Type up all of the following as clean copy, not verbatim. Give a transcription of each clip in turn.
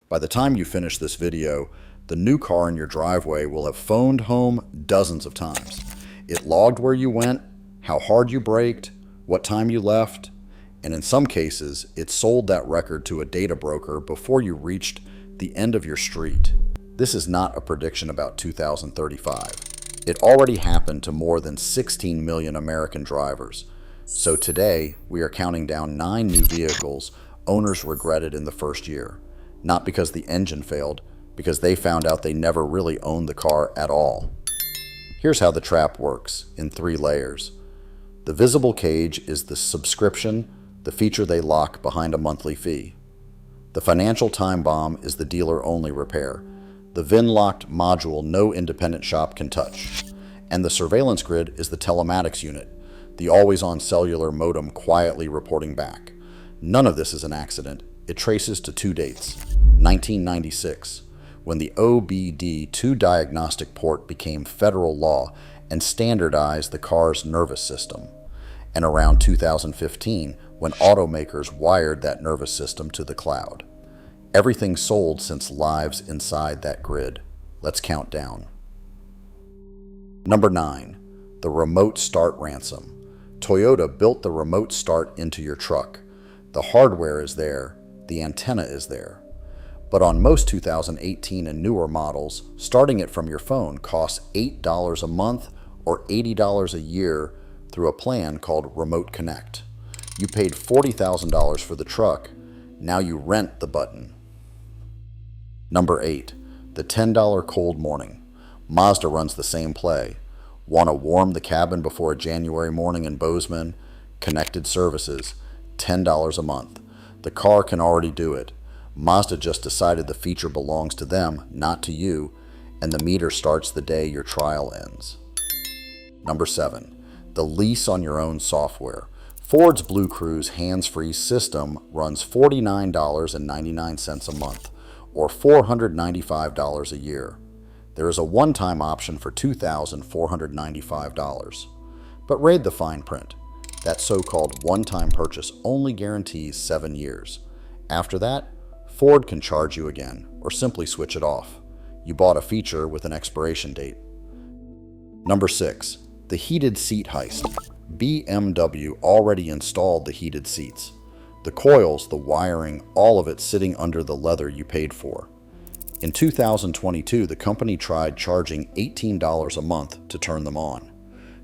By the time you finish this video, the new car in your driveway will have phoned home dozens of times. It logged where you went, how hard you braked, what time you left, and in some cases, it sold that record to a data broker before you reached the end of your street. This is not a prediction about 2035. It already happened to more than 16 million American drivers. So today, we are counting down 9 new vehicles owners regretted in the first year. Not because the engine failed, because they found out they never really owned the car at all. Here's how the trap works in 3 layers. The visible cage is the subscription, the feature they lock behind a monthly fee. The financial time bomb is the dealer-only repair, the VIN-locked module no independent shop can touch. And the surveillance grid is the telematics unit, the always-on cellular modem quietly reporting back. None of this is an accident. It traces to 2 dates. 1996, when the OBD2 diagnostic port became federal law and standardized the car's nervous system. And around 2015, when automakers wired that nervous system to the cloud. Everything sold since lives inside that grid. Let's count down. Number 9, the remote start ransom. Toyota built the remote start into your truck. The hardware is there, the antenna is there. But on most 2018 and newer models, starting it from your phone costs $8 a month or $80 a year through a plan called Remote Connect. You paid $40,000 for the truck, now you rent the button. Number 8, the $10 cold morning. Mazda runs the same play. Want to warm the cabin before a January morning in Bozeman? Connected services, $10 a month. The car can already do it. Mazda just decided the feature belongs to them, not to you, and the meter starts the day your trial ends. Number 7, the lease on your own software. Ford's BlueCruise hands-free system runs $49.99 a month, or $495 a year. There is a one-time option for $2,495. But read the fine print. That so-called one-time purchase only guarantees 7 years. After that, Ford can charge you again, or simply switch it off. You bought a feature with an expiration date. Number 6, the heated seat heist. BMW already installed the heated seats. The coils, the wiring, all of it sitting under the leather you paid for. In 2022, the company tried charging $18 a month to turn them on.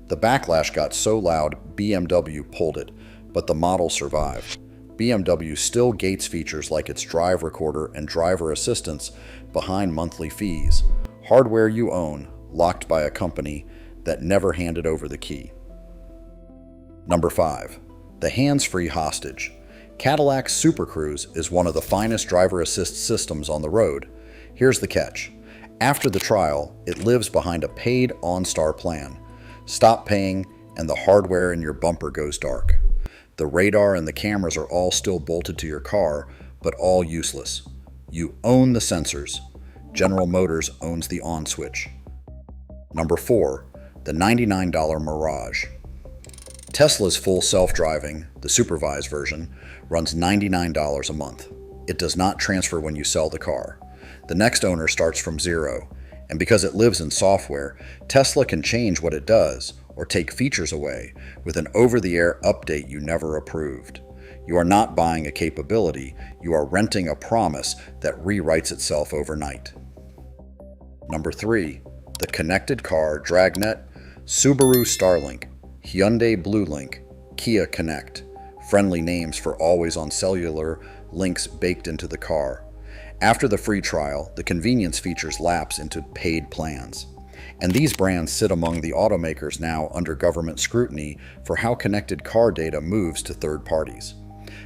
The backlash got so loud, BMW pulled it, but the model survived. BMW still gates features like its drive recorder and driver assistance behind monthly fees. Hardware you own, locked by a company that never handed over the key. Number 5, the hands-free hostage. Cadillac's Super Cruise is one of the finest driver assist systems on the road. Here's the catch. After the trial, it lives behind a paid OnStar plan. Stop paying, and the hardware in your bumper goes dark. The radar and the cameras are all still bolted to your car, but all useless. You own the sensors. General Motors owns the on switch. Number 4, the $99 Mirage. Tesla's full self-driving, the supervised version, runs $99 a month. It does not transfer when you sell the car. The next owner starts from zero, and because it lives in software, Tesla can change what it does or take features away with an over-the-air update you never approved. You are not buying a capability, you are renting a promise that rewrites itself overnight. Number 3, the connected car dragnet, Subaru Starlink, Hyundai BlueLink, Kia Connect, friendly names for always-on cellular links baked into the car. After the free trial, the convenience features lapse into paid plans. And these brands sit among the automakers now under government scrutiny for how connected car data moves to third parties.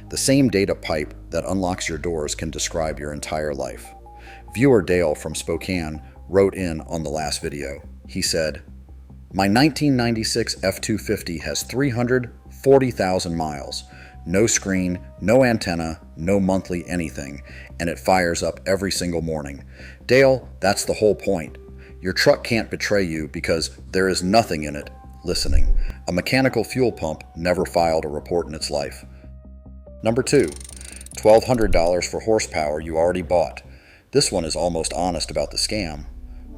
The same data pipe that unlocks your doors can describe your entire life. Viewer Dale from Spokane wrote in on the last video. He said, "My 1996 F-250 has 340,000 miles. No screen, no antenna, no monthly anything, and it fires up every single morning. Dale, that's the whole point. Your truck can't betray you because there is nothing in it listening. A mechanical fuel pump never filed a report in its life." Number 2, $1,200 for horsepower you already bought. This one is almost honest about the scam.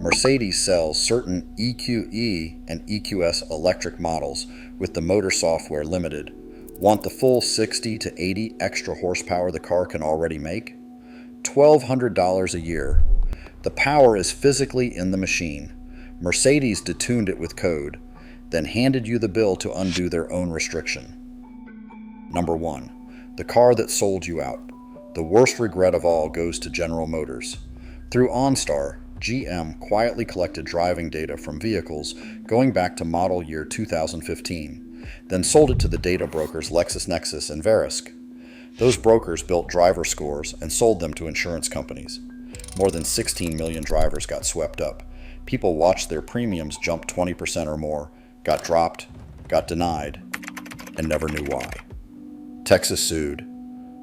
Mercedes sells certain EQE and EQS electric models with the motor software limited. Want the full 60 to 80 extra horsepower the car can already make? $1,200 a year. The power is physically in the machine. Mercedes detuned it with code, then handed you the bill to undo their own restriction. Number 1. The car that sold you out. The worst regret of all goes to General Motors. Through OnStar, GM quietly collected driving data from vehicles going back to model year 2015, then sold it to the data brokers LexisNexis and Verisk. Those brokers built driver scores and sold them to insurance companies. More than 16 million drivers got swept up. People watched their premiums jump 20% or more, got dropped, got denied, and never knew why. Texas sued.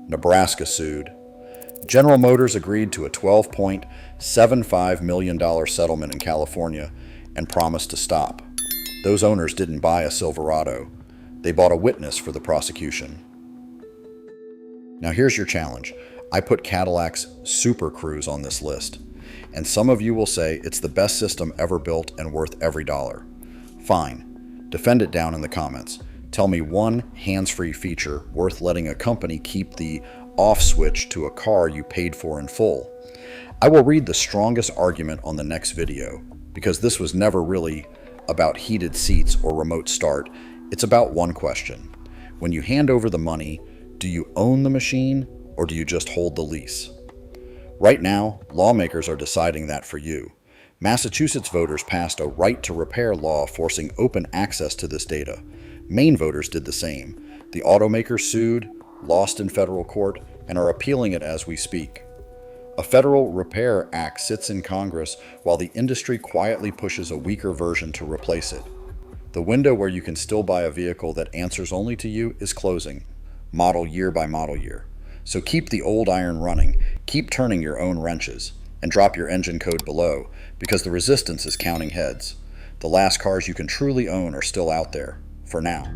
Nebraska sued. General Motors agreed to a $12.75 million settlement in California and promised to stop. Those owners didn't buy a Silverado. They bought a witness for the prosecution. Now here's your challenge. I put Cadillac's BlueCruise on this list, and some of you will say it's the best system ever built and worth every dollar. Fine. Defend it down in the comments. Tell me one hands-free feature worth letting a company keep the off switch to a car you paid for in full. I will read the strongest argument on the next video, because this was never really about heated seats or remote start. It's about one question. When you hand over the money, do you own the machine or do you just hold the lease? Right now, lawmakers are deciding that for you. Massachusetts voters passed a right to repair law forcing open access to this data. Maine voters did the same. The automakers sued, lost in federal court, and are appealing it as we speak. A Federal Repair Act sits in Congress while the industry quietly pushes a weaker version to replace it. The window where you can still buy a vehicle that answers only to you is closing, model year by model year. So keep the old iron running, keep turning your own wrenches, and drop your engine code below, because the resistance is counting heads. The last cars you can truly own are still out there, for now.